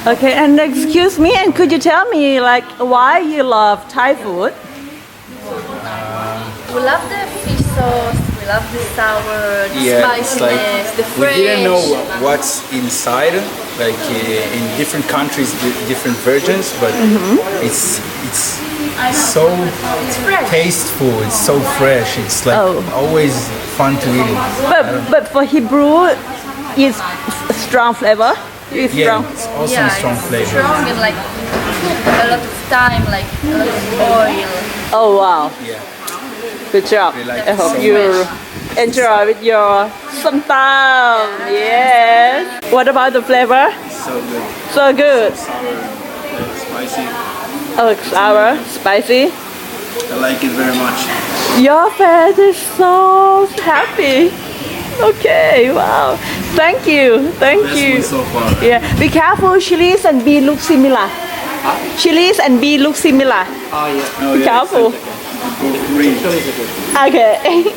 Okay, and excuse me, and could you tell me like why you love Thai food? We love the fish sauce, we love the sour, the Yeah, it's like spiciness, the we fresh. didn't know what's inside. Like in different countries, different versions, but it's so fresh. tasteful. It's so fresh. It's like Oh. always fun to eat it. But for Hebrew, it's strong flavor. It's Yeah, strong. it's also Yeah, a strong it's flavor. strong and like a lot of time, like a lot of oil. Oh wow, Yeah. good job. We like I it hope so you much. enjoy with your Som Tum. Yes. What about the flavor? So good. So good. Sour, spicy. Oh, sour, spicy. I like it very much. Your face is so happy. Okay, wow. Thank you. Thank Best you. one so far. Yeah, be careful. Chilies and bee look similar. Chilies and bee look similar. Oh, Be careful. Both green. Okay.